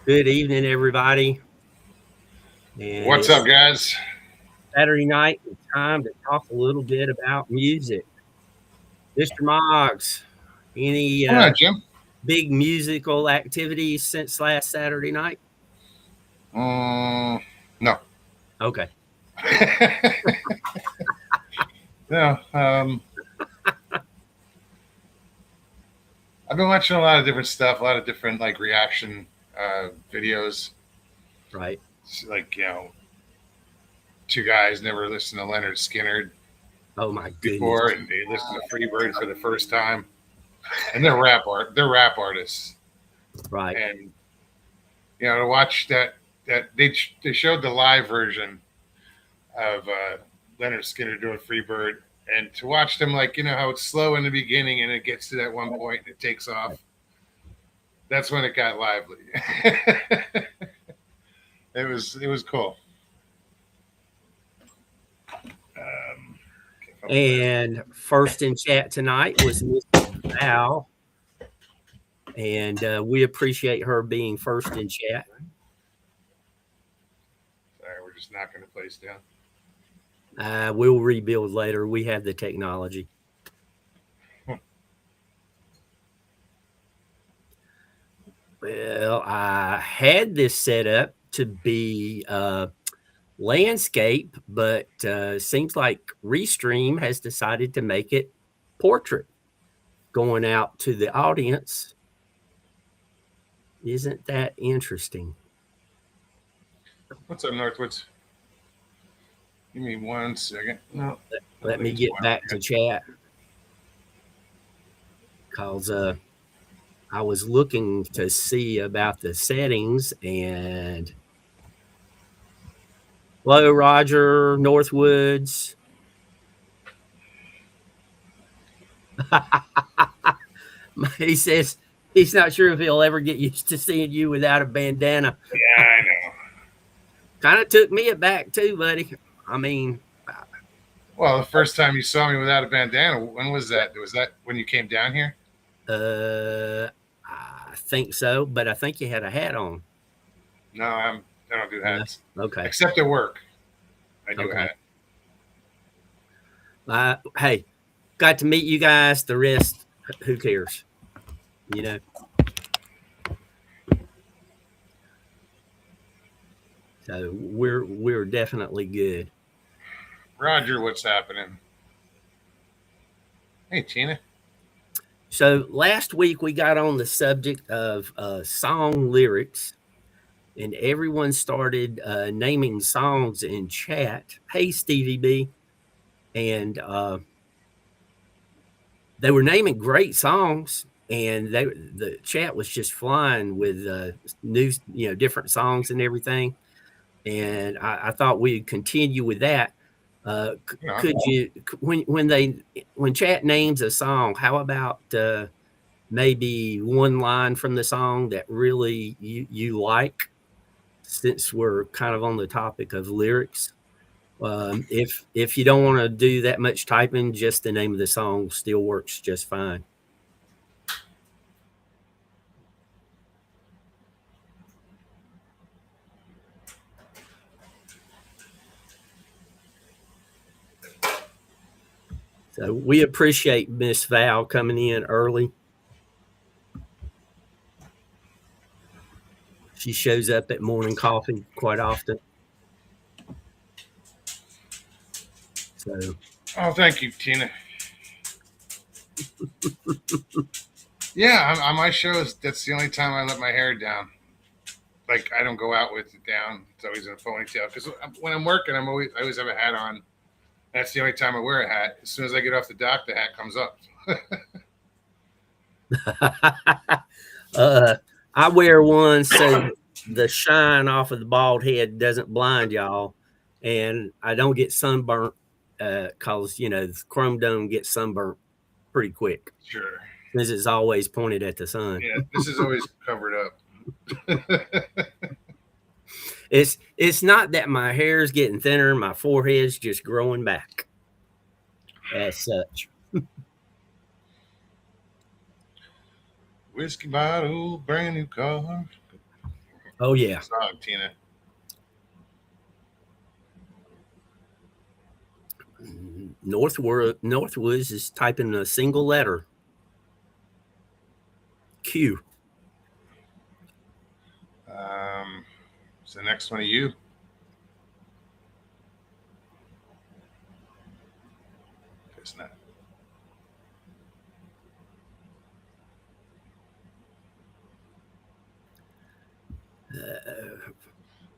Good evening, everybody. And What's up, it's guys? Saturday night. It's time to talk a little bit about music. Mr. Moggs, any Come on, Jim. big musical activities since last Saturday night? No. Okay. No. I've been watching a lot of different stuff, a lot of different reaction videos. Right. It's two guys never listened to Leonard Skinner Oh, my goodness. before, and they listened to Freebird for the first time. And they're rap artists, Right. and to watch that they showed the live version of Leonard Skinner doing Freebird, and to watch them how it's slow in the beginning and it gets to that one point and it takes off. That's when it got lively. it was cool. And first in chat tonight was Miss Val. And we appreciate her being first in chat. Sorry, we're just knocking the place down. We'll rebuild later. We have the technology. Well, I had this set up to be landscape, but seems like Restream has decided to make it portrait, going out to the audience. Isn't that interesting? What's up, Northwoods? Give me 1 second. No. Let me get back to chat. Because I was looking to see about the settings, and hello, Roger Northwoods. He says he's not sure if he'll ever get used to seeing you without a bandana. Yeah, I know. Kind of took me aback too, buddy. I mean, well, the first time you saw me without a bandana, when was that? Was that when you came down here? I think so, but I think you had a hat on. No, I don't do hats. Okay. Except at work, I do a hat. Hey, got to meet you guys. The rest, who cares? So we're definitely good. Roger, what's happening? Hey, Tina. So last week we got on the subject of song lyrics, and everyone started naming songs in chat. Hey, Stevie B. And they were naming great songs, and the chat was just flying with new, different songs and everything. And I thought we'd continue with that. Could you, when chat names a song, how about maybe one line from the song that really you like, since we're kind of on the topic of lyrics? If you don't want to do that much typing, just the name of the song still works just fine. So we appreciate Miss Val coming in early. She shows up at morning coffee quite often. So. Oh, thank you, Tina. Yeah, on my shows, that's the only time I let my hair down. Like, I don't go out with it down. It's always in a ponytail. Because when I'm working, I always have a hat on. That's the only time I wear a hat. As soon as I get off the dock, the hat comes up. I wear one so the shine off of the bald head doesn't blind y'all, and I don't get sunburnt because the chrome dome gets sunburnt pretty quick. Sure. Because it's always pointed at the sun. Yeah, this is always covered up. It's not that my hair is getting thinner; my forehead's just growing back. As such. Whiskey bottle, brand new car. Oh yeah. song, Tina. Northwoods is typing a single letter. Q. Is the next one of you? Guess not.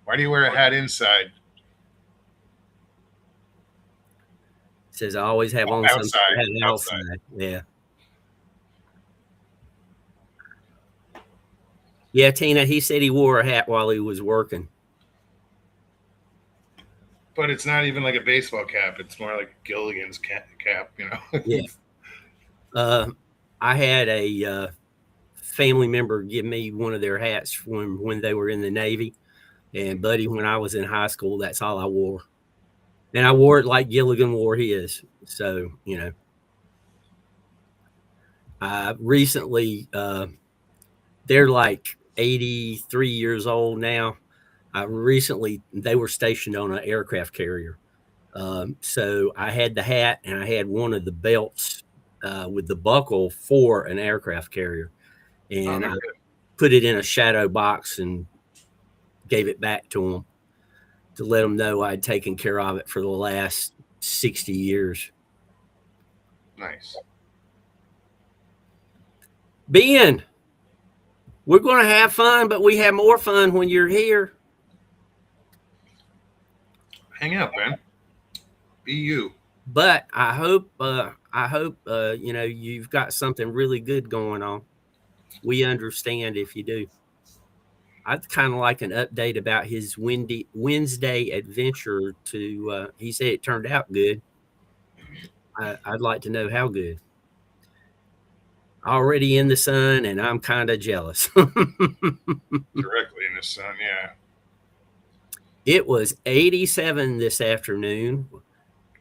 Why do you wear a hat inside? Says I always have on Outside. something outside. Yeah. Yeah, Tina, he said he wore a hat while he was working. But it's not even like a baseball cap. It's more like Gilligan's cap, you know? Yeah. I had a family member give me one of their hats when they were in the Navy. And buddy, when I was in high school, that's all I wore. And I wore it like Gilligan wore his. So, I recently, they're like 83 years old now. They were stationed on an aircraft carrier. So I had the hat and I had one of the belts with the buckle for an aircraft carrier. And I put it in a shadow box and gave it back to them to let them know I'd taken care of it for the last 60 years. Nice. Ben, we're going to have fun, but we have more fun when you're here. Hang out, Ben. Be you. But I hope you've got something really good going on. We understand if you do. I'd kind of like an update about his Wednesday adventure. He said it turned out good. I'd like to know how good. Already in the sun, and I'm kind of jealous. Directly in the sun, yeah. It was 87 this afternoon.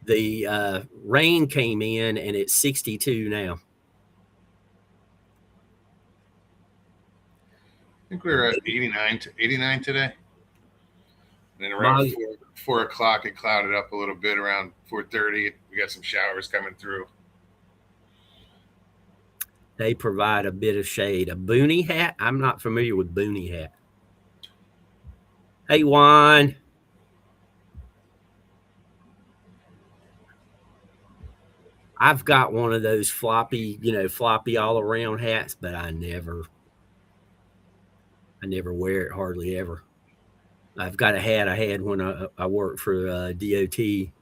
The rain came in, and it's 62 now. I think we were at 89 today. And then around 4 o'clock, it clouded up a little bit. Around 4:30, we got some showers coming through. They provide a bit of shade. A boonie hat? I'm not familiar with boonie hat. Hey, Juan. I've got one of those floppy all around hats, but I never wear it hardly ever. I've got a hat I had when I worked for DOT.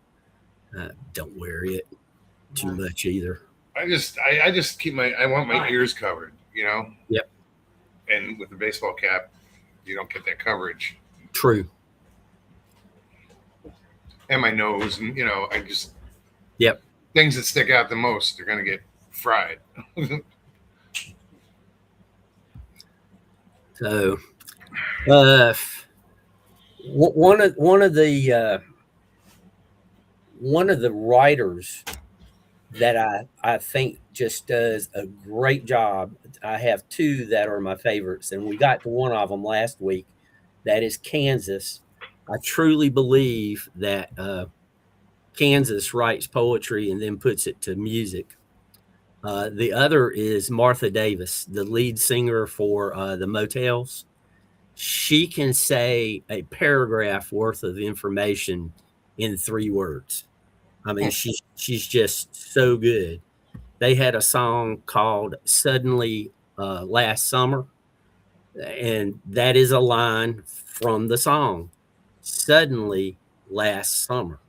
Don't wear it too much either. I just I want my ears covered, Yep. And with the baseball cap, you don't get that coverage. True. And my nose, and I just. Yep. Things that stick out the most, they're gonna get fried. So, one of the writers that I think just does a great job. I have two that are my favorites, and we got to one of them last week. That is Kansas. I truly believe that Kansas writes poetry and then puts it to music. The other is Martha Davis, the lead singer for the Motels. She can say a paragraph worth of information in 3 words. I mean, she's just so good. They had a song called Suddenly last summer, and that is a line from the song, Suddenly last summer.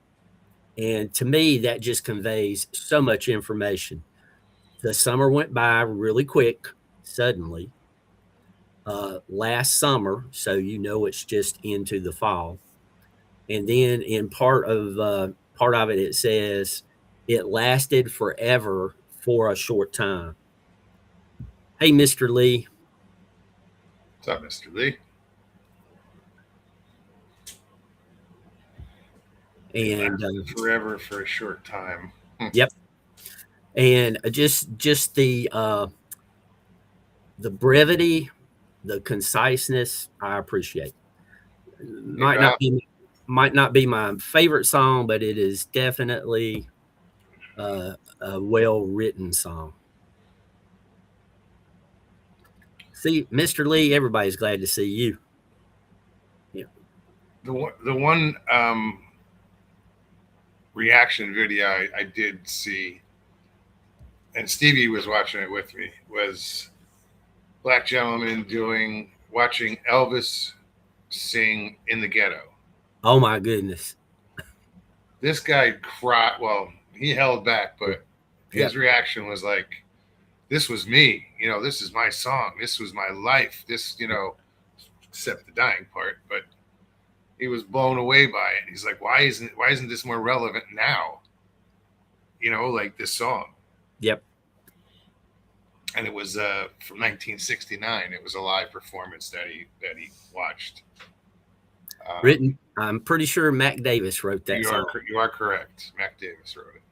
And to me, that just conveys so much information. The summer went by really quick, suddenly. Last summer, so it's just into the fall. And then in part of it, it says it lasted forever for a short time. Hey, Mr. Lee. What's up, Mr. Lee? And forever for a short time. Yep. And just the brevity, the conciseness I appreciate. Hey, Bob. Might not be my favorite song, but it is definitely a well written song. See, Mr. Lee, everybody's glad to see you. Yeah. The one reaction video I did see, and Stevie was watching it with me, was black gentleman watching Elvis sing In the Ghetto. Oh my goodness. This guy cried. Well, he held back, but his Yep. reaction was like, this was me. This is my song. This was my life. This, except the dying part, but he was blown away by it. He's like, why isn't this more relevant now? Like this song. Yep. And it was from 1969. It was a live performance that he watched. Written, I'm pretty sure Mac Davis wrote that song. You are correct. Mac Davis wrote it.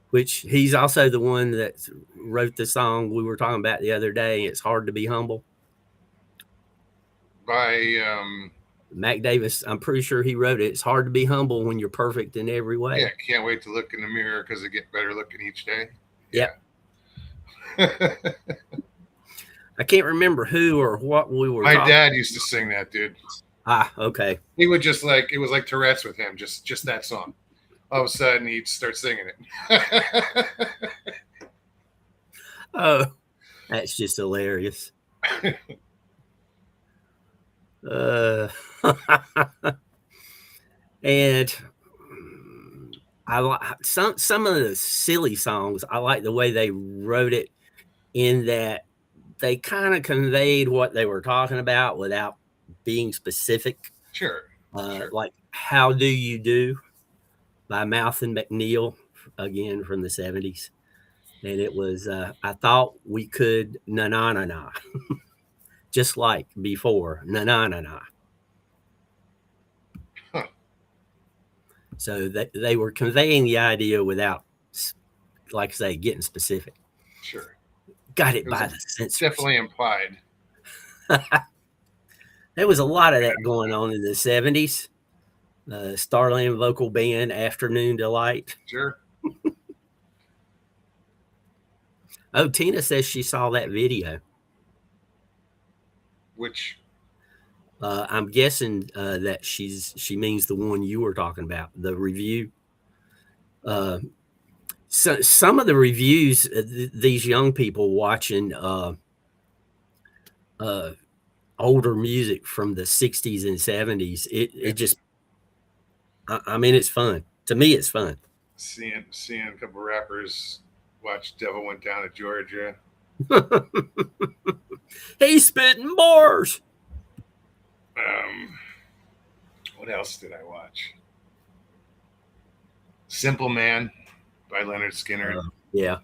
Which he's also the one that wrote the song we were talking about the other day. It's Hard to Be Humble. By Mac Davis, I'm pretty sure he wrote it. It's hard to be humble when you're perfect in every way. Yeah, can't wait to look in the mirror because I get better looking each day. Yep. I can't remember who or what we were. My dad used to sing that, dude. Ah, okay. He would just it was like Tourette's with him, just that song. All of a sudden, he'd start singing it. Oh, that's just hilarious. And I like some of the silly songs. I like the way they wrote it, in that they kind of conveyed what they were talking about without being specific. Sure. Like How Do You Do by Mouth and McNeil, again from the 70s. And it was, I thought we could na-na-na-na, just like before, na-na-na-na. Huh. So they were conveying the idea without, like I say, getting specific. Sure. Got it by the censors. Definitely implied. There was a lot of that going on in the 70s. Starland Vocal Band, Afternoon Delight. Sure. Oh, Tina says she saw that video. Which? I'm guessing that she means the one you were talking about, the review. So some of the reviews, these young people watching older music from the 60s and 70s, it just, I mean, it's fun. To me, it's fun. Seeing a couple rappers watch Devil Went Down to Georgia. He's spitting bars. What else did I watch? Simple Man by Leonard Skinner. Yeah.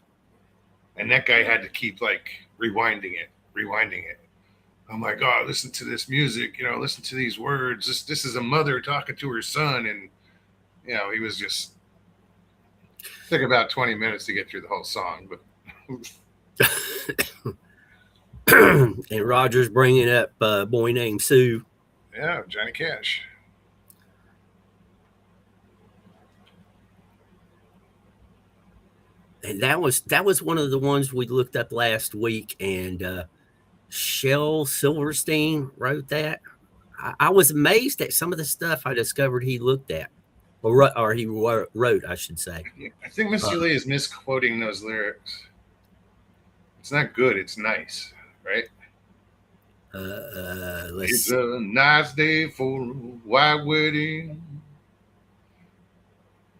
And that guy had to keep rewinding it. I'm like, oh, listen to this music, listen to these words. This is a mother talking to her son. And, he was just, took about 20 minutes to get through the whole song. But and Roger's bringing up a boy named Sue. Yeah, Johnny Cash. And that was one of the ones we looked up last week, and Shel Silverstein wrote that. I was amazed at some of the stuff I discovered he looked at, or he wrote, I should say. I think Mr. Lee is misquoting those lyrics. It's not good. It's nice, right? It's see. A nice day for a white wedding.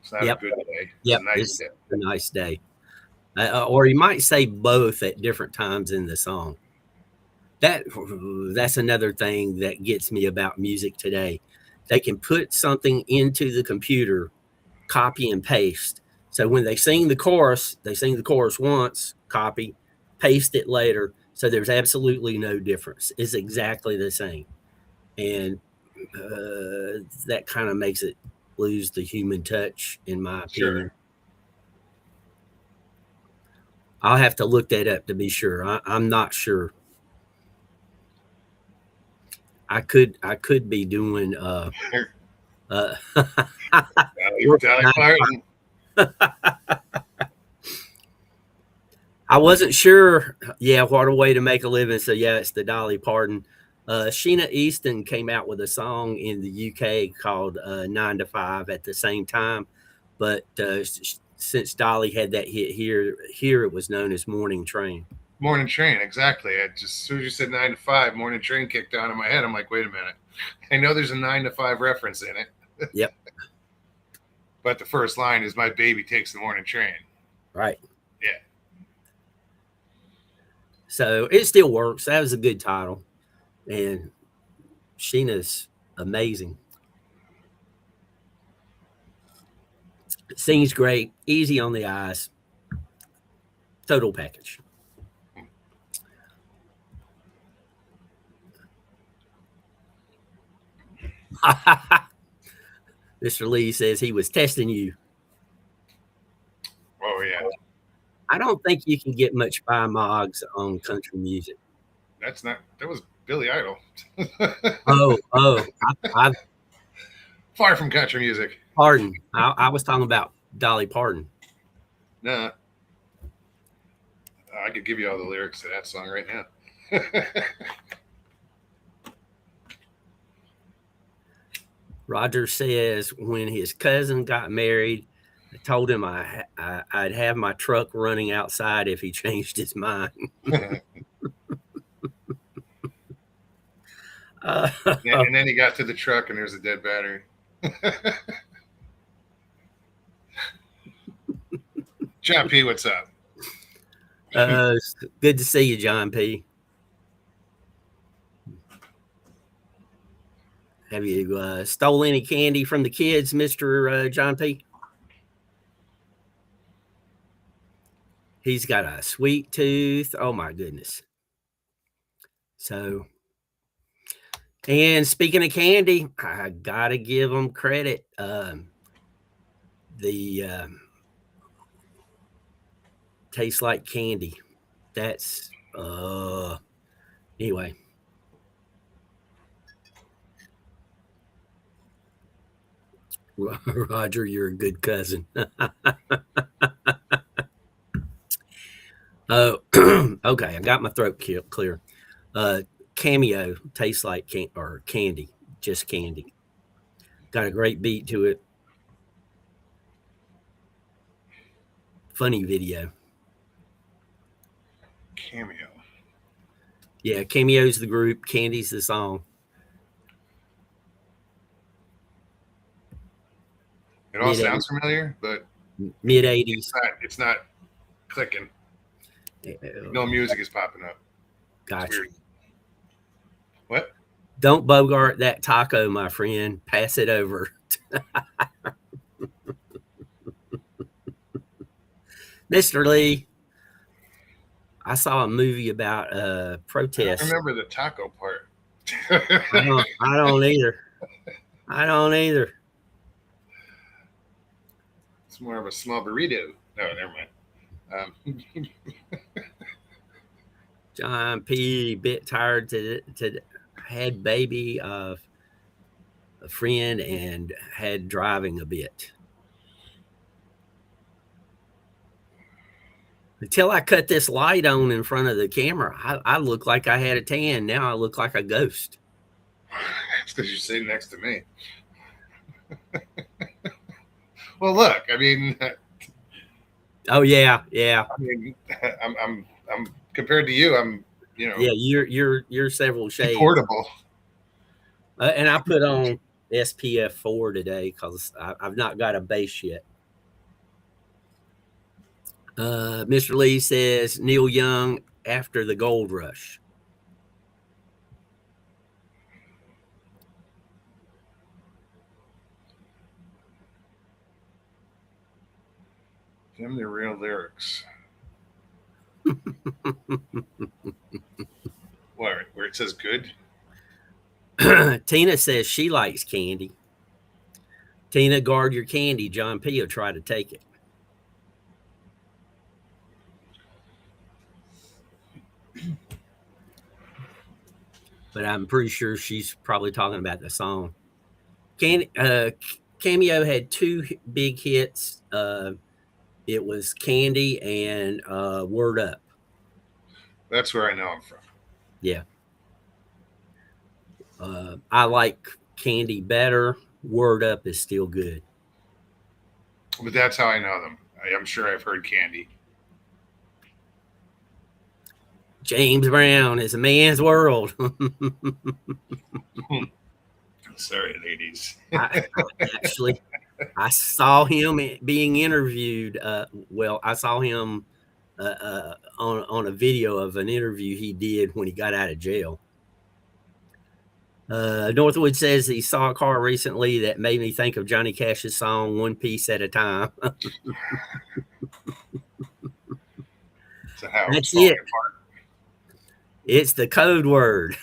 It's not a good day. It's a nice day. Or you might say both at different times in the song. That's another thing that gets me about music today. They can put something into the computer, copy and paste. So when they sing the chorus once, copy, paste it later. So there's absolutely no difference. It's exactly the same. And that kind of makes it lose the human touch, in my opinion. Sure. I'll have to look that up to be sure. I'm not sure. I could be doing uh Dolly Parton. I wasn't sure. Yeah, what a way to make a living. So yeah, it's the Dolly Parton. Sheena Easton came out with a song in the UK called 9 to 5 at the same time. But since Dolly had that hit here it was known as Morning Train. Morning Train, exactly. As soon as you said 9 to 5, Morning Train kicked on in my head. I'm like, wait a minute. I know there's a 9 to 5 reference in it. Yep. But the first line is "My baby takes the morning train." Right. Yeah. So it still works. That was a good title. And Sheena's amazing. Sings great, easy on the eyes. Total package. Mr. Lee says he was testing you. Oh yeah. I don't think you can get much by Moggs on country music. That was Billy Idol. I Far from country music. Pardon. I was talking about Dolly Parton. Nah. I could give you all the lyrics to that song right now. Roger says when his cousin got married, I told him I'd have my truck running outside if he changed his mind. And then he got to the truck and there's a dead battery. John P., what's up? Good to see you, John P. Have you stole any candy from the kids, Mr. John P? He's got a sweet tooth. Oh my goodness. So, and speaking of candy, I gotta give them credit. The tastes like candy. That's anyway. Roger, you're a good cousin. Oh, okay. I got my throat clear. Cameo tastes like candy, just candy. Got a great beat to it. Funny video. Cameo. Yeah, Cameo's the group, Candy's the song. It all sounds familiar, but mid 80s. It's not clicking. No music is popping up. Gotcha. What? Don't bogart that taco, my friend. Pass it over. Mr. Lee, I saw a movie about protests. I remember the taco part. I don't either. I don't either. It's more of a small burrito. No, never mind. John P. bit tired to had baby of a friend and had driving a bit. Until I cut this light on in front of the camera, I look like I had a tan. Now I look like a ghost. It's because you're sitting next to me. Well, look, I mean. Oh yeah. I mean, I'm compared to you. I'm, Yeah, you're several shades. Portable. And I put on SPF 4 today because I've not got a base yet. Mr. Lee says Neil Young after the gold rush. Them the real lyrics. Where it says good? Tina says she likes candy. Tina, guard your candy. John P. will try to take it. but I'm pretty sure she's probably talking about the song. Cameo had two big hits. It was Candy and Word Up. That's where I know him from. Yeah. I like Candy better. Word Up is still good. But that's how I know them. I'm sure I've heard Candy. James Brown is a man's world. Sorry, ladies. I saw him being interviewed. I saw him on a video of an interview he did when he got out of jail. Northwood says he saw a car recently that made me think of Johnny Cash's song "One Piece at a Time." So how That's it. It's the code word.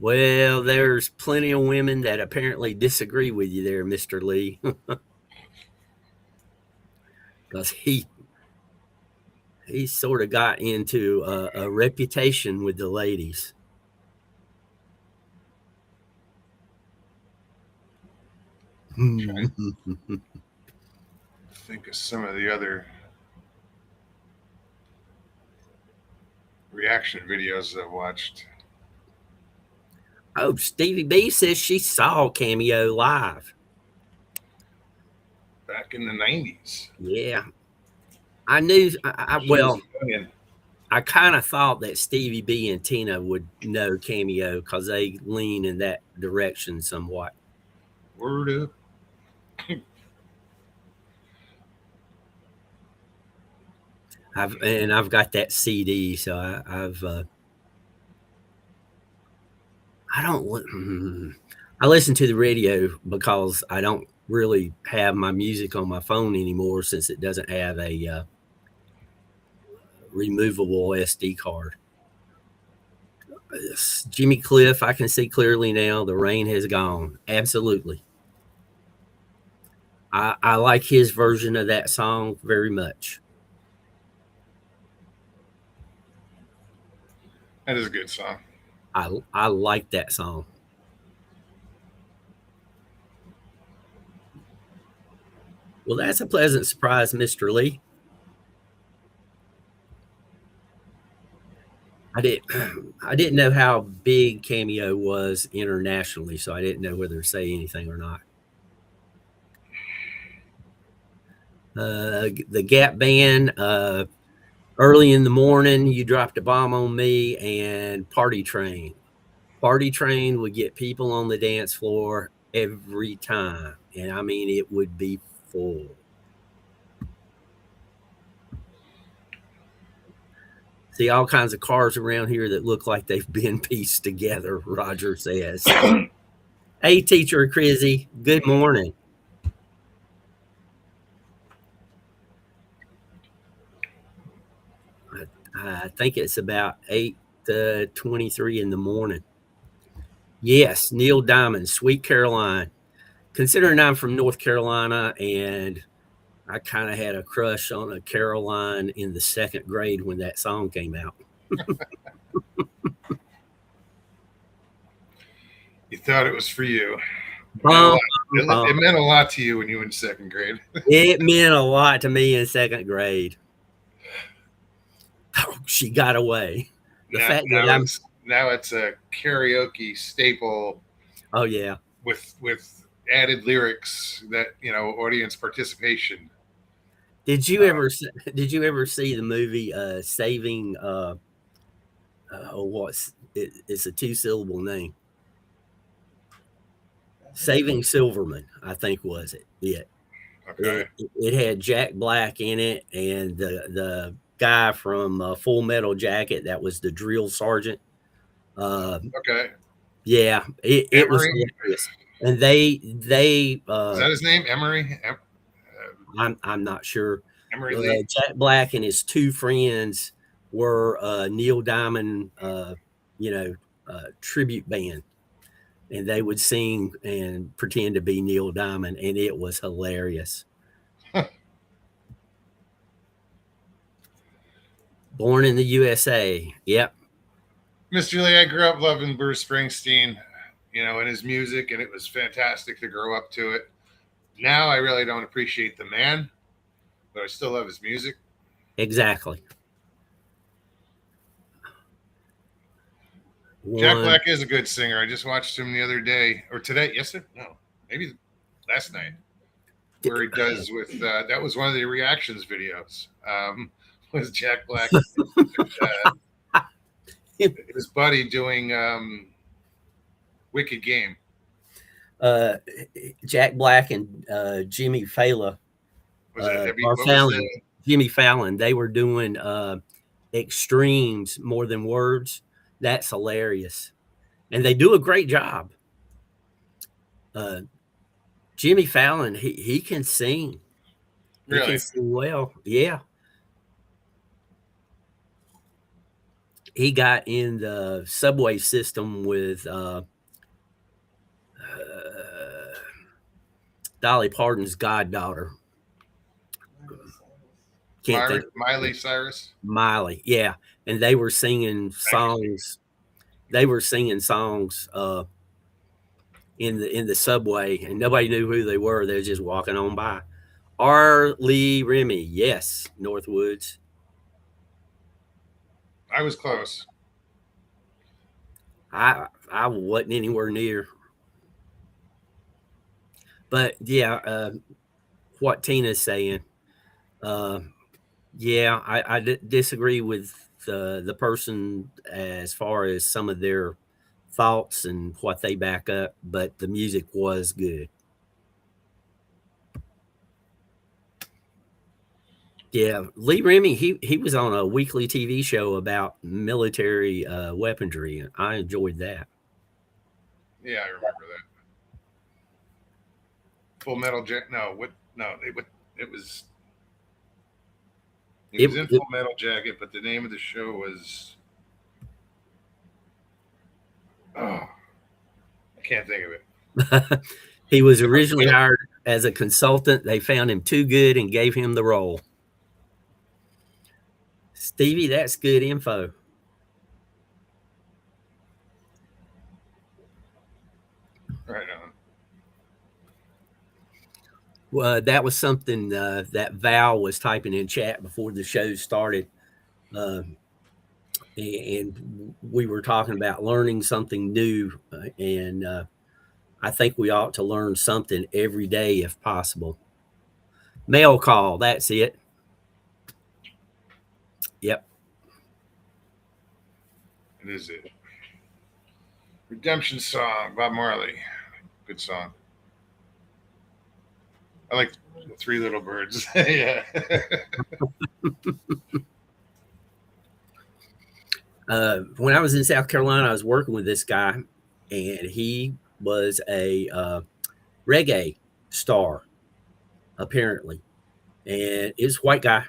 Well, there's plenty of women that apparently disagree with you there, Mr. Lee. Because he sort of got into a reputation with the ladies. Think of some of the other reaction videos I've watched. Oh, Stevie B says she saw Cameo live back in the 90s. Yeah, I knew. I kind of thought that Stevie B and Tina would know Cameo because they lean in that direction somewhat. Word Up. I've got that CD, so I listen to the radio because I don't really have my music on my phone anymore since it doesn't have a removable SD card. Jimmy Cliff, I can see clearly now. The rain has gone. Absolutely. I like his version of that song very much. That is a good song. I like that song. Well, that's a pleasant surprise, Mr. Lee. I didn't know how big Cameo was internationally, so I didn't know whether to say anything or not. The Gap Band, Early in the Morning, You Dropped a Bomb on Me, and Party Train. Party Train would get people on the dance floor every time, and I mean it would be full. See all kinds of cars around here that look like they've been pieced together, Roger says. Hey, Teacher Crizzy, good morning. I think it's about 8:23 in the morning. Yes, Neil Diamond, Sweet Caroline. Considering I'm from North Carolina and I kind of had a crush on a Caroline in the second grade when that song came out. You thought it was for you. It meant a lot to you when you were in second grade. It meant a lot to me in second grade. Oh, she got away. Now it's a karaoke staple. Oh yeah, with added lyrics that audience participation. Did you ever see the movie Saving? It's a 2-syllable name. Saving Silverman, I think was it. Yeah. Okay. It had Jack Black in it, and the guy from Full Metal Jacket that was the drill sergeant. Okay. Yeah, it was hilarious. And they is that his name? Emery? I'm not sure. Emery Lee. Jack Black and his two friends were Neil Diamond, tribute band, and they would sing and pretend to be Neil Diamond, and it was hilarious. Born in the USA. Yep. Mr. Lee, I grew up loving Bruce Springsteen, and his music, and it was fantastic to grow up to it. Now I really don't appreciate the man, but I still love his music. Exactly. Jack Black is a good singer. I just watched him the other day, or today, yesterday? No, maybe last night, where he does with, that was one of the reactions videos, was Jack Black, his buddy doing Wicked Game. Jack Black and Jimmy Fallon. Jimmy Fallon. They were doing Extremes More Than Words. That's hilarious, and they do a great job. Jimmy Fallon, he can sing. Really? He can sing well. Yeah. He got in the subway system with Dolly Parton's goddaughter. Miley Cyrus. Miley, yeah, and they were singing songs. They were singing songs in the subway, and nobody knew who they were. They were just walking on by. R. Lee Remy, yes, Northwoods. I was close. I wasn't anywhere near. But yeah, what Tina's saying. Yeah, I disagree with the person as far as some of their thoughts and what they back up, but the music was good. Yeah, Lee Remy, he was on a weekly TV show about military weaponry, and I enjoyed that. Yeah, I remember that. Full Metal Jacket. No, it was. He was in Full Metal Jacket, but the name of the show was. Oh, I can't think of it. He was originally hired as a consultant. They found him too good and gave him the role. Stevie, that's good info. Right on. Well, that was something that Val was typing in chat before the show started. And we were talking about learning something new. And I think we ought to learn something every day if possible. Mail call, that's it. Yep. It is it. Redemption Song, Bob Marley. Good song. I like Three Little Birds. Yeah. When I was in South Carolina, I was working with this guy, and he was a reggae star, apparently. And it's a white guy.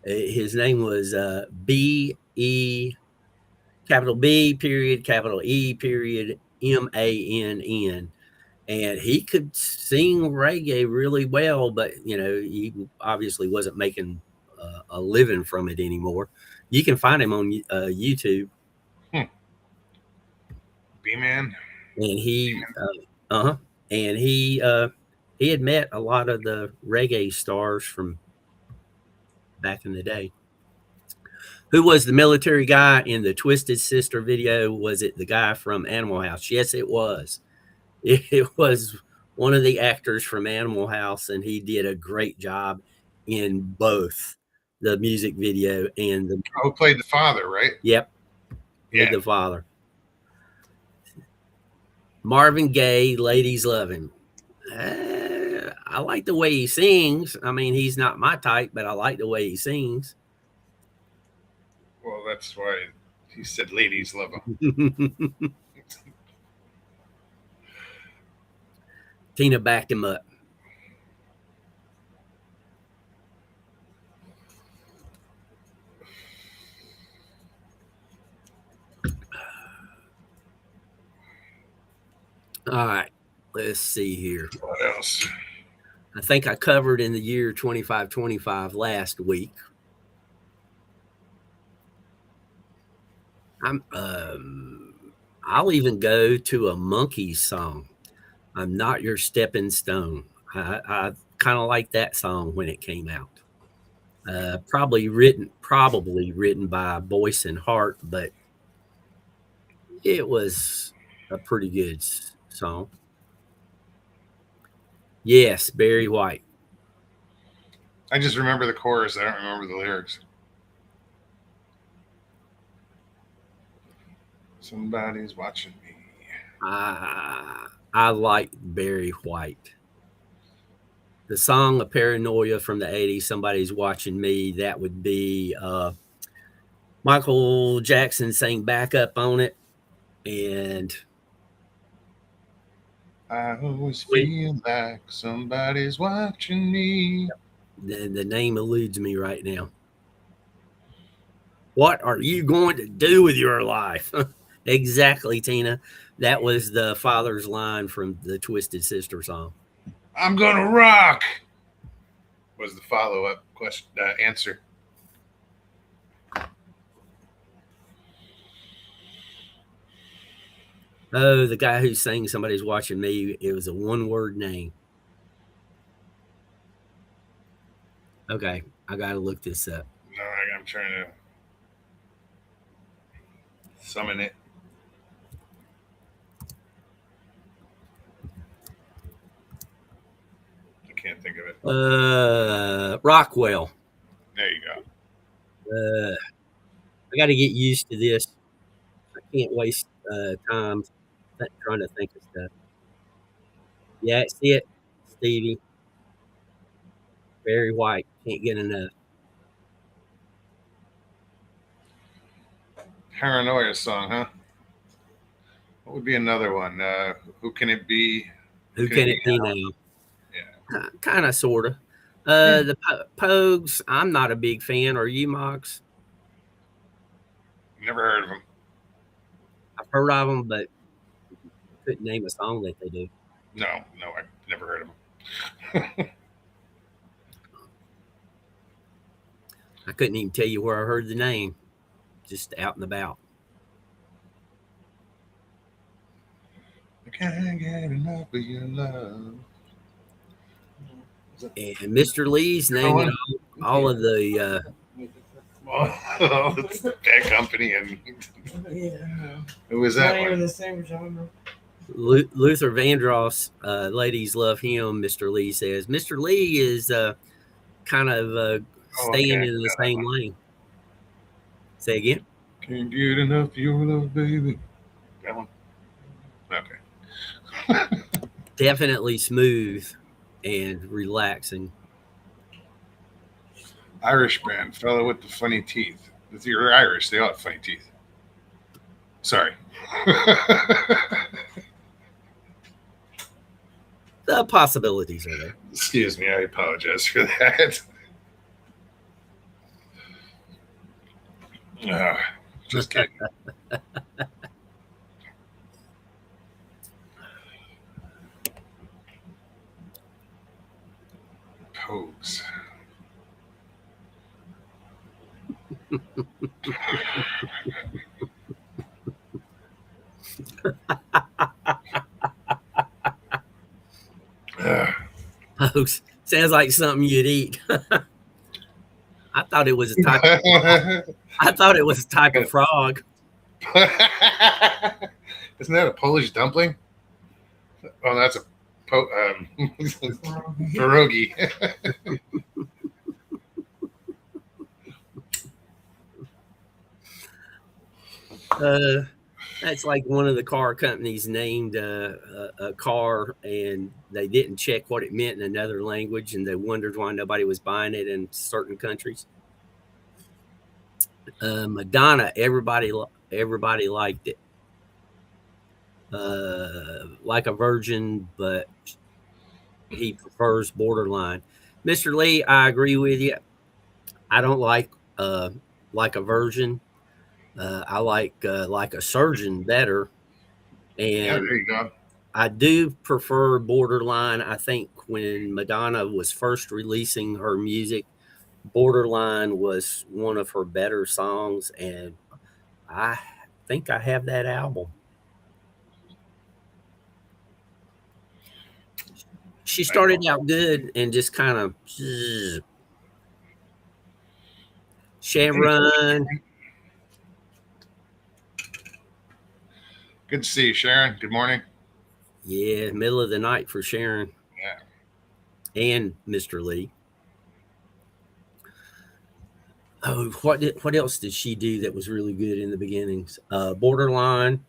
His name was B.E. capital B period, capital E period, M-A-N-N. And he could sing reggae really well, but, he obviously wasn't making a living from it anymore. You can find him on YouTube. B-Man. And he had met a lot of the reggae stars from back in the day. Who was the military guy in the Twisted Sister video? Was it the guy from Animal House? Yes, it was. It was one of the actors from Animal House, and he did a great job in both the music video and the. Who played the father, right? Yep. Yeah. The father. Marvin Gaye, Ladies Love Him. I like the way he sings. I mean, he's not my type, but I like the way he sings. Well, that's why he said ladies love him. Tina backed him up. All right, let's see here. What else? I think I covered in the year 2525 last week. I'll even go to a Monkees song. I'm Not Your Stepping Stone. I kind of like that song when it came out. Probably written by Boyce and Hart, but it was a pretty good song. Yes, Barry White. I just remember the chorus. I don't remember the lyrics. Somebody's watching me. I like Barry White. The song of Paranoia from the 80s, Somebody's Watching Me, that would be Michael Jackson sang backup on it. And I always feel like somebody's watching me. the name eludes me right now. What are you going to do with your life? Exactly, Tina. That was the father's line from the Twisted Sister song. I'm gonna rock. Was the follow-up question answer? Oh, the guy who sang Somebody's Watching Me, it was a one-word name. Okay, I got to look this up. No, I'm trying to summon it. I can't think of it. Rockwell. There you go. I got to get used to this. I can't waste time trying to think of stuff. Yeah, see it, Stevie. Barry White. Can't get enough. Paranoia song, huh? What would be another one? Who can it be? Who can it be now? Yeah. Kind of, sort of. The Pogues, I'm not a big fan. Are you, Mox? Never heard of them. I've heard of them, but couldn't name a song that they do. No, I've never heard of them. I couldn't even tell you where I heard the name. Just out and about. I can't get enough of your love. And Mr. Lee's naming all of the it's Bad Company and who was that? Not even the same genre. Luther Vandross, ladies love him. Mr. Lee says Mr. Lee is kind of staying in the same lane. Say again. Can't get enough of your love, baby. That one. Okay. Definitely smooth and relaxing. Irish band, fellow with the funny teeth. If you're Irish, they all have funny teeth. Sorry. The possibilities are there. Excuse me, I apologize for that. Just kidding. Pogues. Pogues sounds like something you'd eat. I thought it was a type. I thought it was a type of frog. Isn't that a Polish dumpling? Oh, that's a pierogi. That's like one of the car companies named a car, and they didn't check what it meant in another language, and they wondered why nobody was buying it in certain countries. Madonna, everybody liked it. Like a Virgin, but he prefers Borderline. Mr. Lee, I agree with you. I don't like a Virgin. I like a Surgeon better. And yeah, there you go. I do prefer Borderline. I think when Madonna was first releasing her music, Borderline was one of her better songs, and I think I have that album. She started out good and just kind of Sharon. Good to see you, Sharon. Good morning. Yeah, middle of the night for Sharon. Yeah. And Mr. Lee. Oh, what else did she do that was really good in the beginnings? Borderline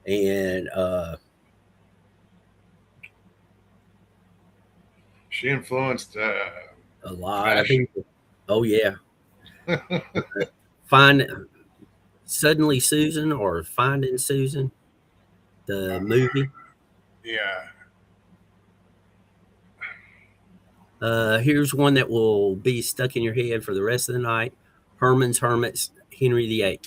and she influenced a lot of people. Oh yeah. Suddenly Susan or Finding Susan, the movie. Yeah. Here's one that will be stuck in your head for the rest of the night. Herman's Hermits, Henry VIII.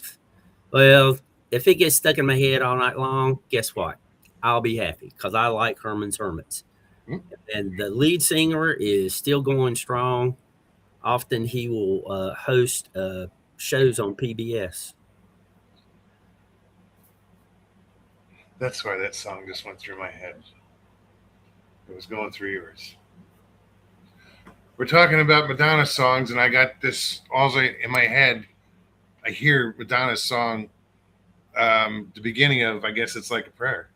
Well, if it gets stuck in my head all night long, guess what? I'll be happy because I like Herman's Hermits. And the lead singer is still going strong. Often he will host shows on PBS. That's why that song just went through my head. It was going through yours. We're talking about Madonna songs, and I got this also in my head. I hear Madonna's song, the beginning of, I guess it's like a prayer.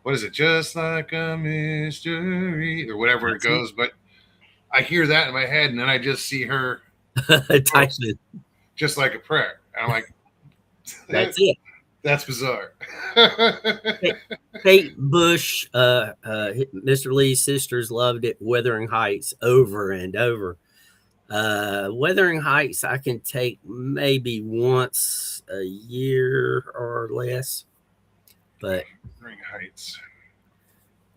What is it? Just like a mystery, or whatever it goes. But I hear that in my head, and then I just see her Tyson. Just like a prayer. And I'm like, that's it. That's bizarre. Kate Bush, Mr. Lee's sisters loved it. Wuthering Heights over and over. Wuthering Heights, I can take maybe once a year or less. But Wuthering Heights.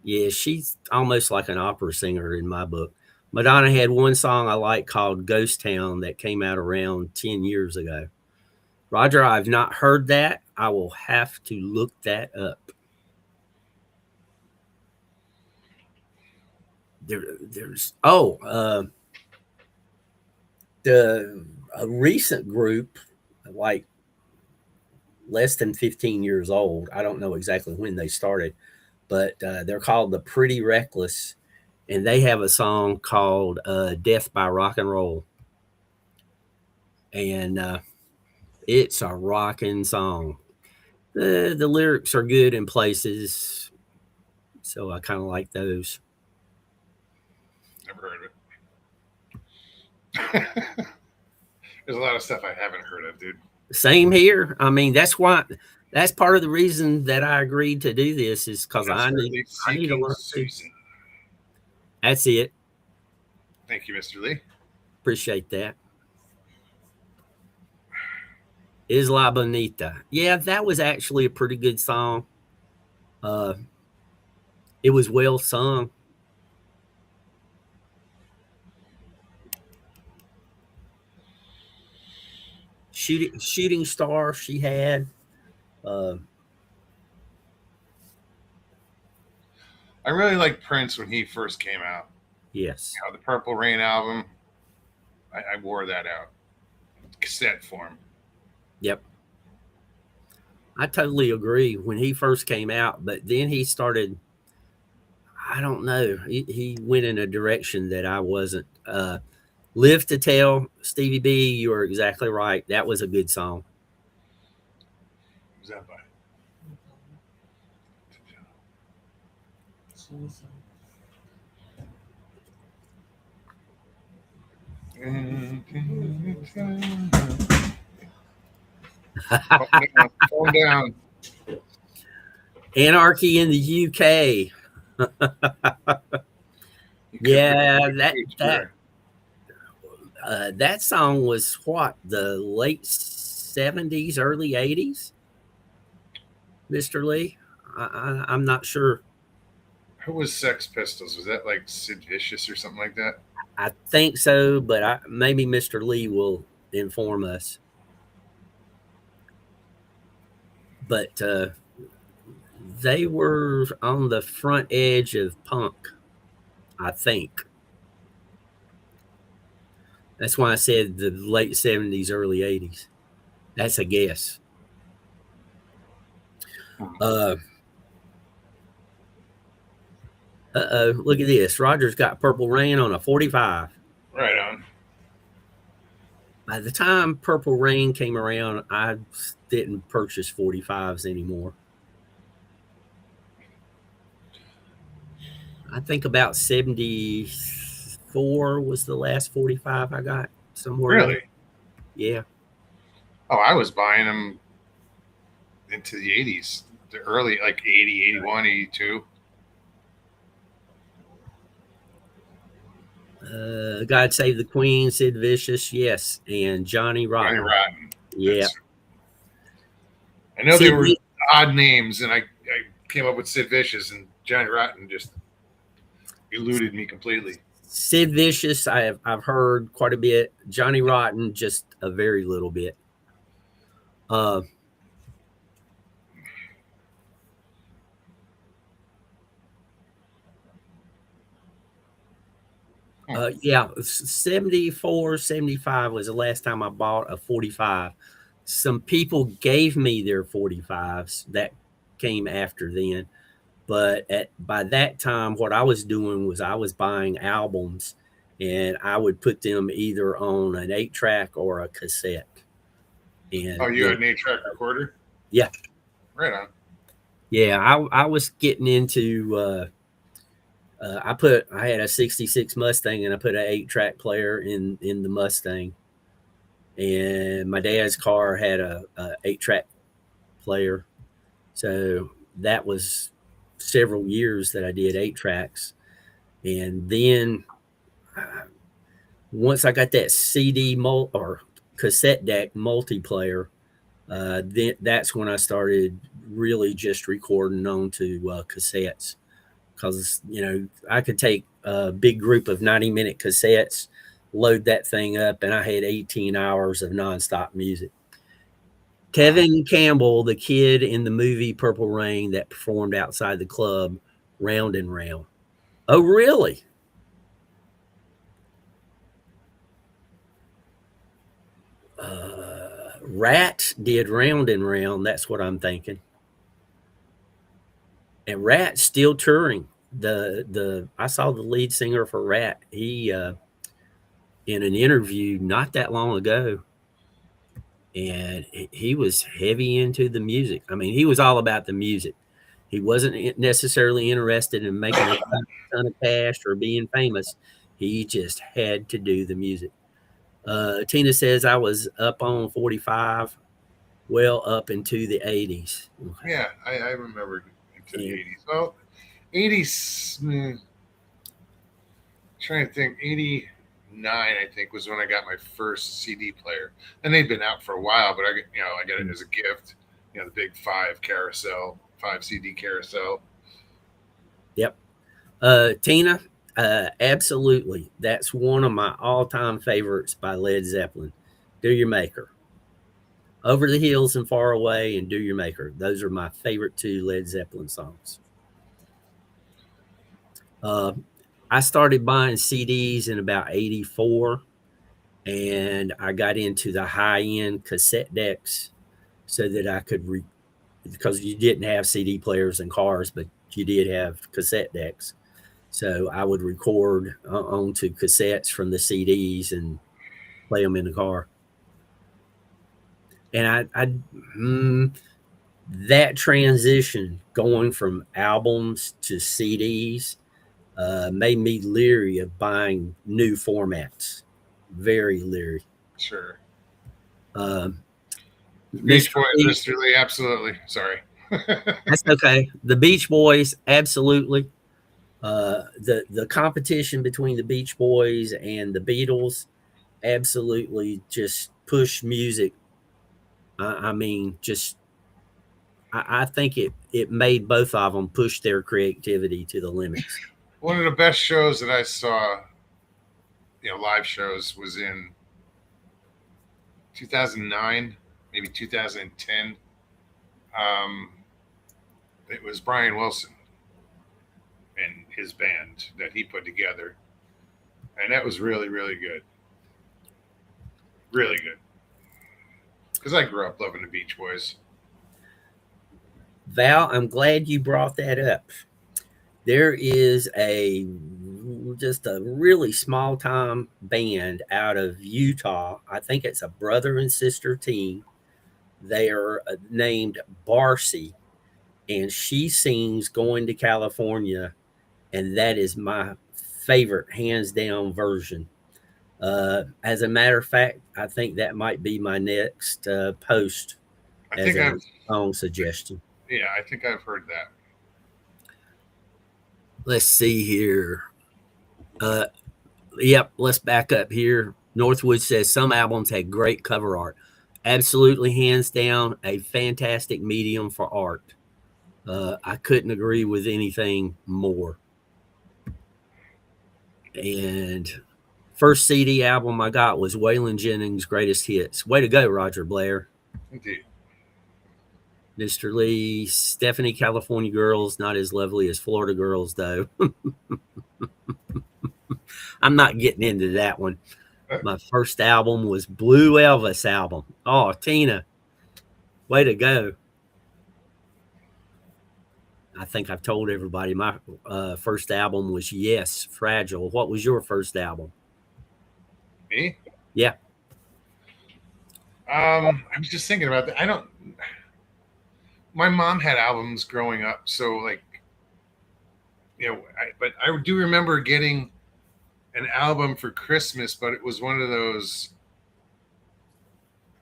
Yeah, she's almost like an opera singer in my book. Madonna had one song I like called Ghost Town that came out around 10 years ago. Roger, I've not heard that. I will have to look that up. There's a recent group, like less than 15 years old. I don't know exactly when they started, but they're called the Pretty Reckless, and they have a song called Death by Rock and Roll. And it's a rocking song. The lyrics are good in places, so I kind of like those. Never heard of it. There's a lot of stuff I haven't heard of, dude. Same here. I mean, that's part of the reason that I agreed to do this is because I need to learn. That's it. Thank you, Mr. Lee. Appreciate that. Isla Bonita. Yeah, that was actually a pretty good song. It was well sung. Shooting Star she had. I really liked Prince when he first came out. Yes. The Purple Rain album. I wore that out. Cassette form. Yep. I totally agree when he first came out, but then he started, I don't know, he went in a direction that I wasn't. Live to Tell, Stevie B, you are exactly right. That was a good song. Who's that by? Calm down. Anarchy in the UK. Yeah, that song was what, the late 70s, early 80s, Mr. Lee? I'm not sure. Who was Sex Pistols? Was that like Sid Vicious or something like that? I think so, but maybe Mr. Lee will inform us. But they were on the front edge of punk, I think. That's why I said the late 70s, early 80s. That's a guess. Uh oh, look at this. Roger's got Purple Rain on a 45. Right on. By the time Purple Rain came around, I didn't purchase 45s anymore. I think about 74 was the last 45 I got somewhere in there. Really? Yeah. Oh, I was buying them into the 80s, the early, like 80, 81, 82. God Save the Queen, Sid Vicious, yes, and Johnny Johnny Rotten. Rotten. Yeah. I know they Sid were odd names, and I came up with Sid Vicious, and Johnny Rotten just eluded me completely. Sid Vicious, I've heard quite a bit. Johnny Rotten, just a very little bit. Uh, yeah, 74, 75 was the last time I bought a 45. Some people gave me their 45s that came after then. But by that time, what I was doing was I was buying albums and I would put them either on an 8-track or a cassette. Oh, And you then, had an 8-track recorder? yeah, Right on. yeah, I was getting into, I had a 66 Mustang and I put an 8-track player in the Mustang. And my dad's car had a 8-track player. So that was several years that I did 8 tracks. And then once I got that or cassette deck multiplayer, then that's when I started really just recording onto cassettes. Because I could take a big group of 90-minute cassettes, load that thing up, and I had 18 hours of nonstop music. Kevin Campbell, the kid in the movie Purple Rain that performed outside the club, Round and Round. Oh, really? Rat did Round and Round. That's what I'm thinking. And Rat's still touring. I saw the lead singer for Rat. He in an interview not that long ago, and he was heavy into the music. I mean, he was all about the music. He wasn't necessarily interested in making a ton of cash or being famous. He just had to do the music. Tina says I was up on 45, well up into the 80s. Yeah, I remember into the 80s. Well, 80s, trying to think, 89, I think, was when I got my first CD player. And they'd been out for a while, but I got it as a gift. The big 5 CD carousel. Yep. Tina, absolutely. That's one of my all-time favorites by Led Zeppelin. Do Your Maker. Over the Hills and Far Away and Do Your Maker. Those are my favorite 2 Led Zeppelin songs. I started buying CDs in about 84, and I got into the high-end cassette decks so that I could because you didn't have CD players in cars, but you did have cassette decks. So I would record onto cassettes from the CDs and play them in the car. And that transition going from albums to CDs made me leery of buying new formats. Very leery. Sure. Beach Boys, Mr. Lee, absolutely. Sorry. That's okay. The Beach Boys, absolutely. The competition between the Beach Boys and the Beatles, absolutely just push music. I mean, just I think it made both of them push their creativity to the limits. One of the best shows that I saw, live shows, was in 2009, maybe 2010. It was Brian Wilson and his band that he put together, and that was really, really good. Really good. Because I grew up loving the Beach Boys. Val, I'm glad you brought that up. There is a just a really small time band out of Utah. I think it's a brother and sister team. They are named Barcy, and she sings "Going to California," and that is my favorite, hands down version. As a matter of fact, I think that might be my next post I as think a I've song suggestion. yeah, I think I've heard that. Let's see here. Uh, yep, let's back up here. Northwood says some albums had great cover art. Absolutely, hands down, a fantastic medium for art. I couldn't agree with anything more. And first CD album I got was Waylon Jennings' Greatest Hits. Way to go, Roger Blair. Indeed. Mr. Lee, Stephanie, California Girls, not as lovely as Florida Girls, though. I'm not getting into that one. My first album was Blue Elvis album. Oh, Tina, way to go. I think I've told everybody my first album was Yes, Fragile. What was your first album? Me? Yeah. I was just thinking about that. I don't. My mom had albums growing up, so like, but I do remember getting an album for Christmas, but it was one of those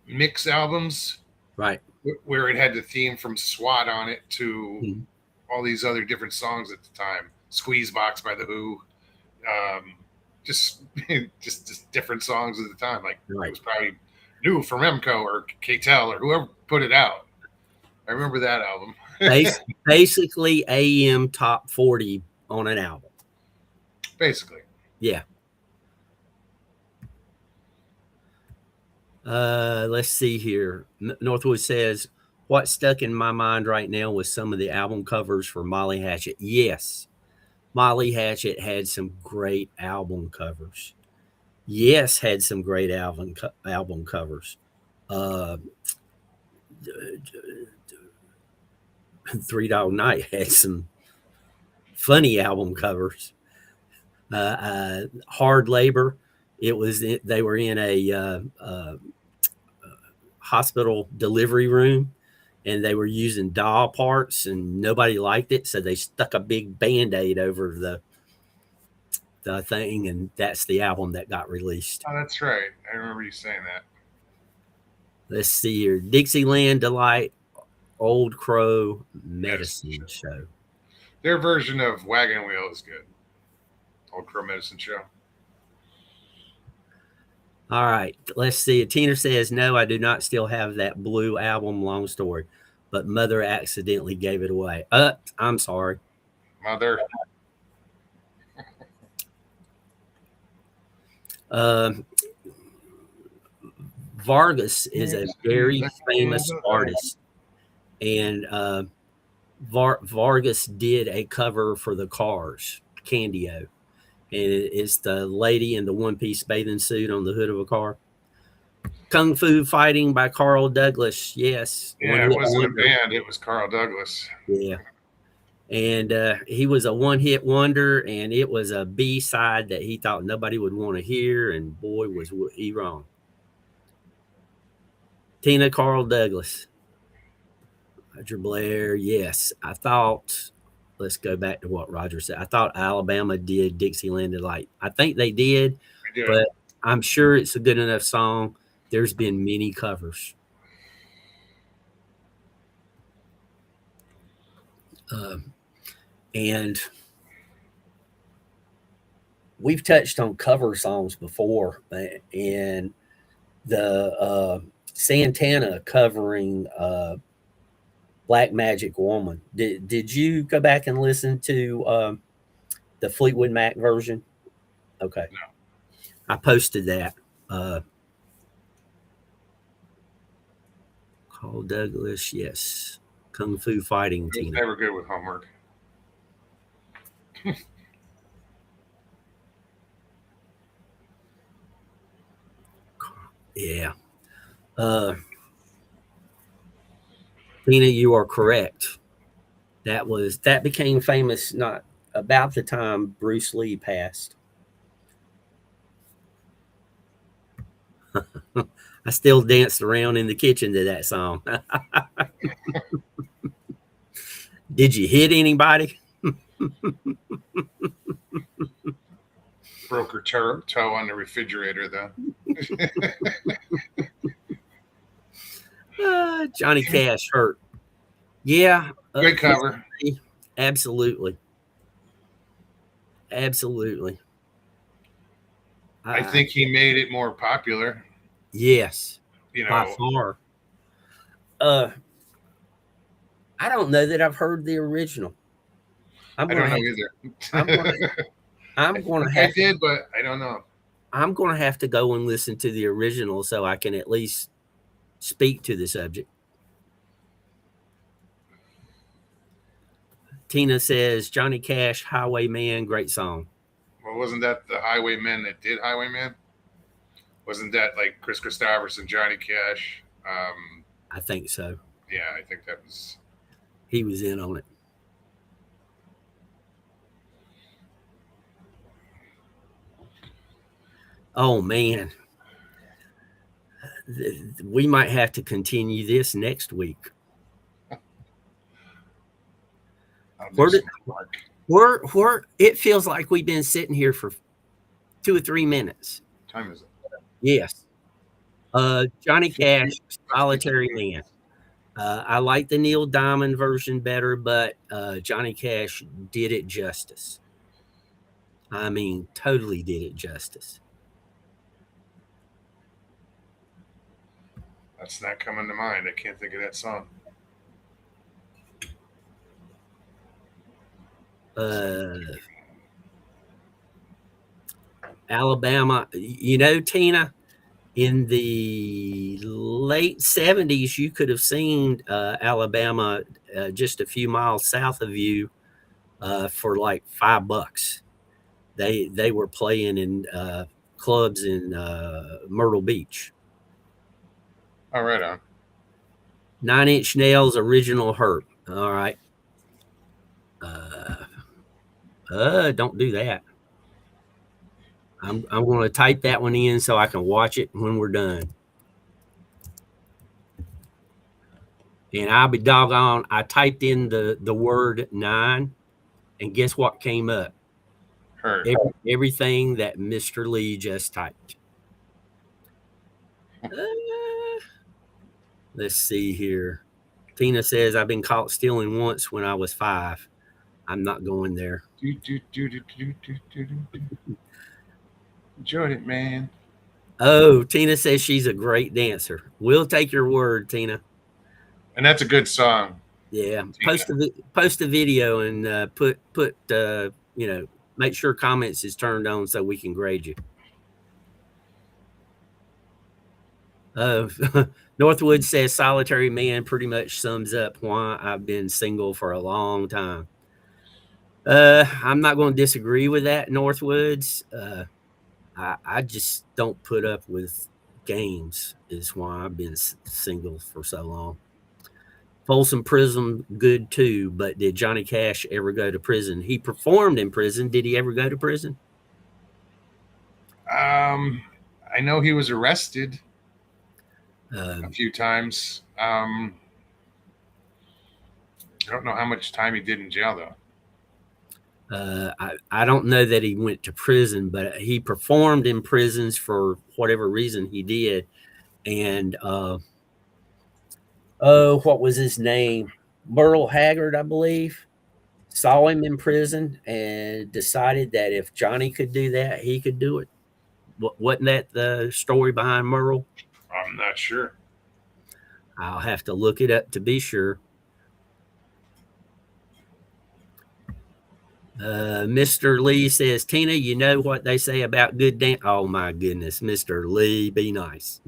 mix albums Right. where it had the theme from SWAT on it to Mhm. all these other different songs at the time. Squeeze Box by the Who, um, just just different songs at the time. Like it Right. was probably new from Emco or KTEL or whoever put it out. I remember that album. Basically, AM top 40 on an album. Basically. Yeah. Let's see here. Northwood says, what stuck in my mind right now was some of the album covers for Molly Hatchet. Yes, Molly Hatchet had some great album covers. Yes, had some great album covers. Uh, Three Dog Night had some funny album covers. Hard Labor. They were in a hospital delivery room, and they were using doll parts, and nobody liked it, so they stuck a big Band-Aid over the thing, and that's the album that got released. Oh, that's right. I remember you saying that. Let's see here. Dixieland Delight, Old Crow Medicine Medicine Show. Show. Their version of Wagon Wheel is good. Old Crow Medicine Show. All right, let's see. Tina says, no, I do not still have that Blue album, long story, but Mother accidentally gave it away. I'm sorry. Mother. Vargas is a very famous artist, and Vargas did a cover for the Cars, Candio, and it's the lady in the one-piece bathing suit on the hood of a car. Kung Fu Fighting by Carl Douglas. Yes. Yeah, it wasn't a band. It was Carl Douglas. Yeah. And he was a one-hit wonder, and it was a B-side that he thought nobody would want to hear, and boy, was he wrong. Tina, Carl Douglas. Roger Blair, yes. I thought, let's go back to what Roger said. I thought Alabama did Dixieland Delight. I think they did, but I'm sure it's a good enough song. There's been many covers. And we've touched on cover songs before, and the Santana covering Black Magic Woman. Did you go back and listen to the Fleetwood Mac version? Okay. No. I posted that. Carl Douglas, yes. Kung Fu Fighting He was Tina. never good with homework. Yeah. Tina, you are correct. That became famous not about the time Bruce Lee passed. I still danced around in the kitchen to that song. Did you hit anybody? Broke her toe on the refrigerator, though. Johnny Cash hurt. Yeah. Good cover. Absolutely. Absolutely. I think he made it more popular. Yes. You By know, far. I don't know that I've heard the original. I don't know either. I'm gonna I'm I gonna think I have did, but I don't know. I'm gonna have to go and listen to the original so I can at least speak to the subject. Tina says Johnny Cash, Highwayman, great song. Well, wasn't that the Highwaymen that did Highwayman? Wasn't that like Chris Christopherson, Johnny Cash? I think so. Yeah, I think that was. He was in on it. Oh man. We might have to continue this next week. Where it feels like we've been sitting here for 2 or 3 minutes. Time is it? Yes. Johnny Cash, Solitary Man. I like the Neil Diamond version better, but Johnny Cash did it justice. I mean, totally did it justice. That's not coming to mind. I can't think of that song. Alabama, Tina, in the late 70s, you could have seen Alabama just a few miles south of you for like $5. They were playing in clubs in Myrtle Beach. Oh, right on. 9 Inch Nails, Original Hurt. All right. Don't do that. I'm going to type that one in so I can watch it when we're done. And I'll be doggone. I typed in the word 9, and guess what came up? Hurt. Everything that Mr. Lee just typed. Let's see here. Tina says, I've been caught stealing once when I was 5. I'm not going there. Enjoyed it, man. Oh, Tina says she's a great dancer. We'll take your word, Tina. And that's a good song. Yeah. Tina. Post a video and put make sure comments is turned on so we can grade you. Northwood says Solitary Man pretty much sums up why I've been single for a long time. I'm not going to disagree with that, Northwoods. I just don't put up with games is why I've been single for so long. Folsom Prison, good too, but did Johnny Cash ever go to prison? He performed in prison. Did he ever go to prison? I know he was arrested a few times. I don't know how much time he did in jail, though. I don't know that he went to prison, but he performed in prisons for whatever reason he did. And what was his name? Merle Haggard, I believe, saw him in prison and decided that if Johnny could do that, he could do it. Wasn't that the story behind Merle? I'm not sure. I'll have to look it up to be sure. Mr. Lee says, Tina, you know what they say about good dance? Oh my goodness, Mr. Lee, be nice.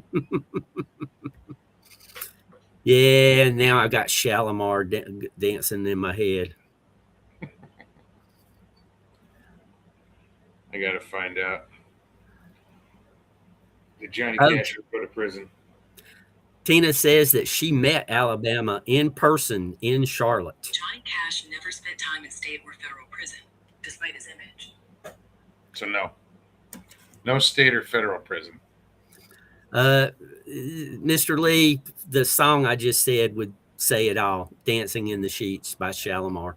Yeah, now I got Shalimar dancing in my head. I got to find out. Did Johnny Cash go to prison? Tina says that she met Alabama in person in Charlotte. Johnny Cash never spent time in state or federal prison, despite his image. So no state or federal prison. Mr. Lee, the song I just said would say it all. Dancing in the Sheets by Shalimar.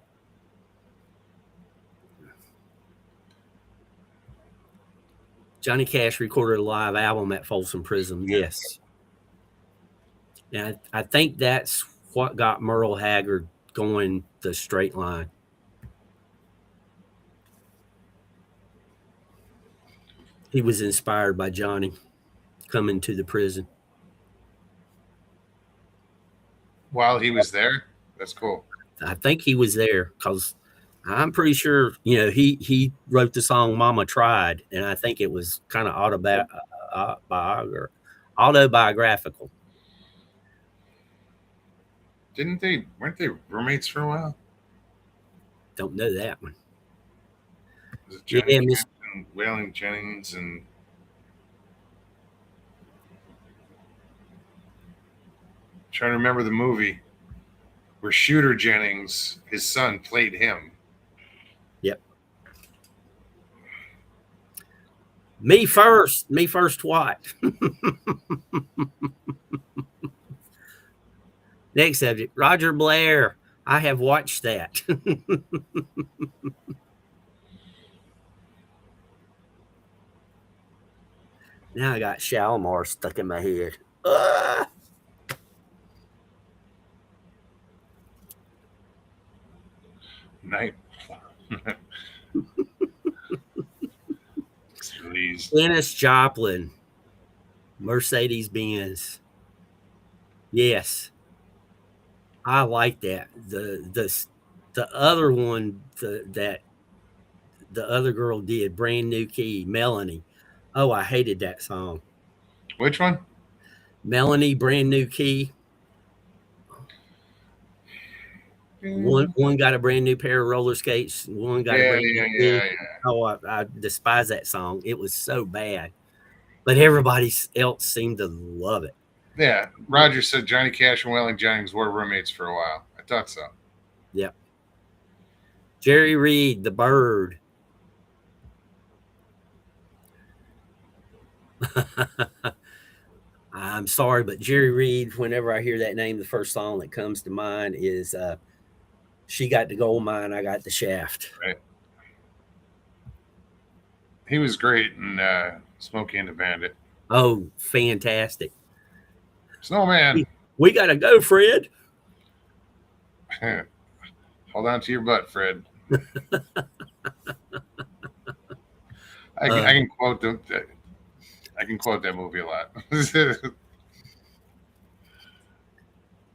Johnny Cash recorded a live album at Folsom Prison. Yes. And I think that's what got Merle Haggard going the straight line. He was inspired by Johnny coming to the prison. While he was there? That's cool. I think he was there because I'm pretty sure, he wrote the song Mama Tried, and I think it was kind of autobiographical. Weren't they roommates for a while? Don't know that one. Was it Johnny Cash and Waylon Jennings and trying to remember the movie where Shooter Jennings, his son, played him. Yep. Me first what? Next subject, Roger Blair. I have watched that. Now I got Shalimar stuck in my head. Night. Please. Dennis Joplin, Mercedes-Benz. Yes, I like that. The other one that the other girl did, Brand New Key, Melanie. Oh, I hated that song. Which one? Melanie, Brand New Key. One got a brand new pair of roller skates. One got a brand new key. Oh, I despise that song. It was so bad, but everybody else seemed to love it. Yeah, Roger said Johnny Cash and Waylon Jennings were roommates for a while. I thought so. Yep. Jerry Reed, the Bird. I'm sorry, but Jerry Reed, whenever I hear that name, the first song that comes to mind is She Got the Gold Mine, I Got the Shaft. Right. He was great in Smokey and the Bandit. Oh, fantastic. Snowman. We got to go, Fred. Hold on to your butt, Fred. I can quote them. I can quote that movie a lot.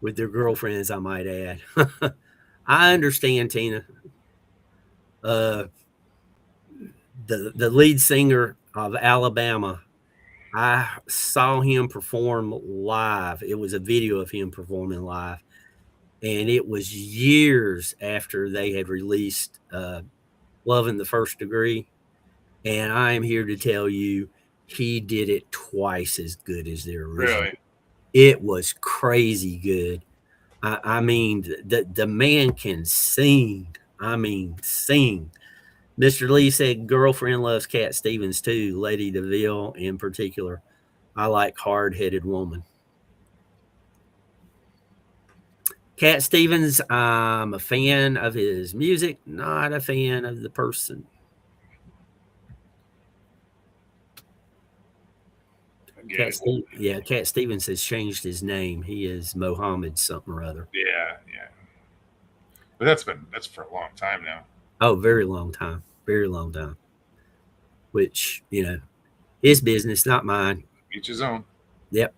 With their girlfriends, I might add. I understand, Tina. The lead singer of Alabama, I saw him perform live. It was a video of him performing live. And it was years after they had released Love in the First Degree. And I am here to tell you, he did it twice as good as their original. Really? It was crazy good. I mean, the man can sing. I mean, sing. Mr. Lee said girlfriend loves Cat Stevens too, Lady DeVille in particular. I like hard-headed woman. Cat Stevens, I'm a fan of his music, not a fan of the person. Cat Stevens has changed his name. He is Mohammed something or other. Yeah. But that's for a long time now. Oh, very long time. Very long time. Which, his business, not mine. Each his own. Yep.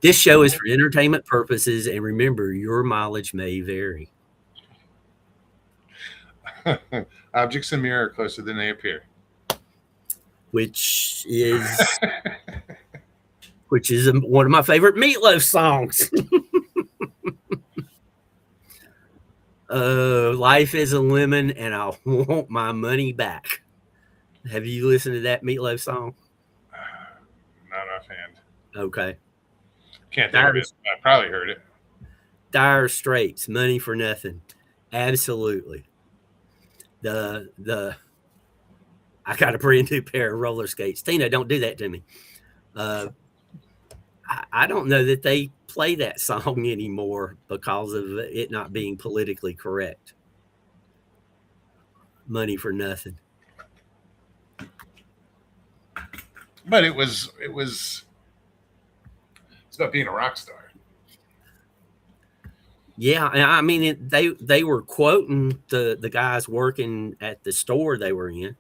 This show is for entertainment purposes, and remember, your mileage may vary. Objects in mirror are closer than they appear. Which is one of my favorite Meatloaf songs. Life is a lemon and I want my money back. Have you listened to that Meatloaf song? Not offhand. Okay. Can't think of it. I probably heard it. Dire Straits, Money for Nothing. Absolutely. The I got a brand new pair of roller skates. Tina, don't do that to me. I don't know that they play that song anymore because of it not being politically correct. Money for Nothing. But it's about being a rock star. Yeah, I mean they were quoting the guys working at the store they were in,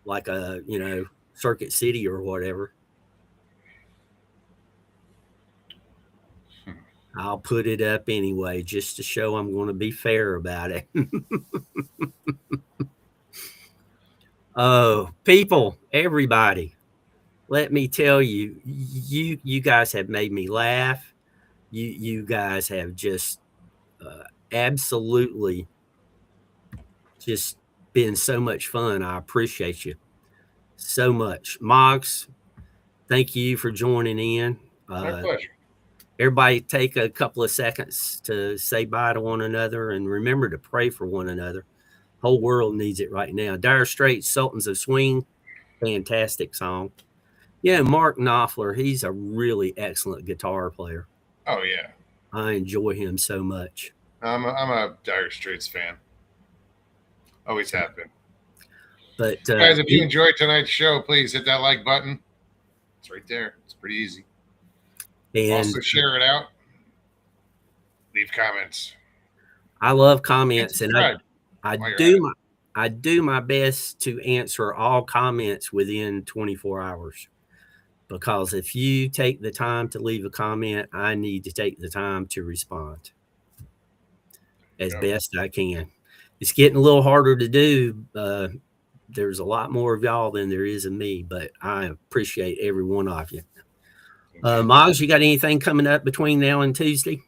like a Circuit City or whatever. I'll put it up anyway, just to show I'm going to be fair about it. Oh, people, everybody, let me tell you, you guys have made me laugh. You guys have just absolutely just been so much fun. I appreciate you so much. Moggs, thank you for joining in. My pleasure. Everybody take a couple of seconds to say bye to one another and remember to pray for one another. Whole world needs it right now. Dire Straits, Sultans of Swing, fantastic song. Yeah, Mark Knopfler, he's a really excellent guitar player. Oh yeah, I enjoy him so much. I'm a Dire Straits fan. Always have been. But guys, if you enjoyed tonight's show, please hit that like button. It's right there. It's pretty easy. And also share it out. Leave comments. I love comments, and I do my best to answer all comments within 24 hours. Because if you take the time to leave a comment, I need to take the time to respond as best I can. It's getting a little harder to do. There's a lot more of y'all than there is of me, but I appreciate every one of you. Miles, you got anything coming up between now and Tuesday?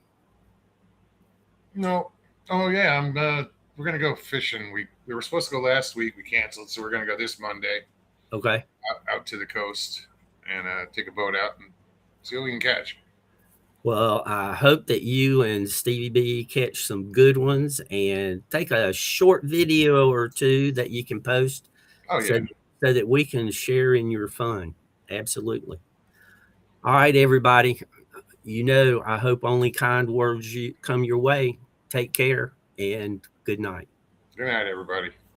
No. Oh yeah, we're gonna go fishing. We were supposed to go last week. We canceled, so we're gonna go this Monday. Okay. Out to the coast and take a boat out and see what we can catch. Well, I hope that you and Stevie B catch some good ones and take a short video or two that you can post. Oh yeah. So that we can share in your fun. Absolutely. All right, everybody. I hope only kind words come your way. Take care and good night. Good night, everybody.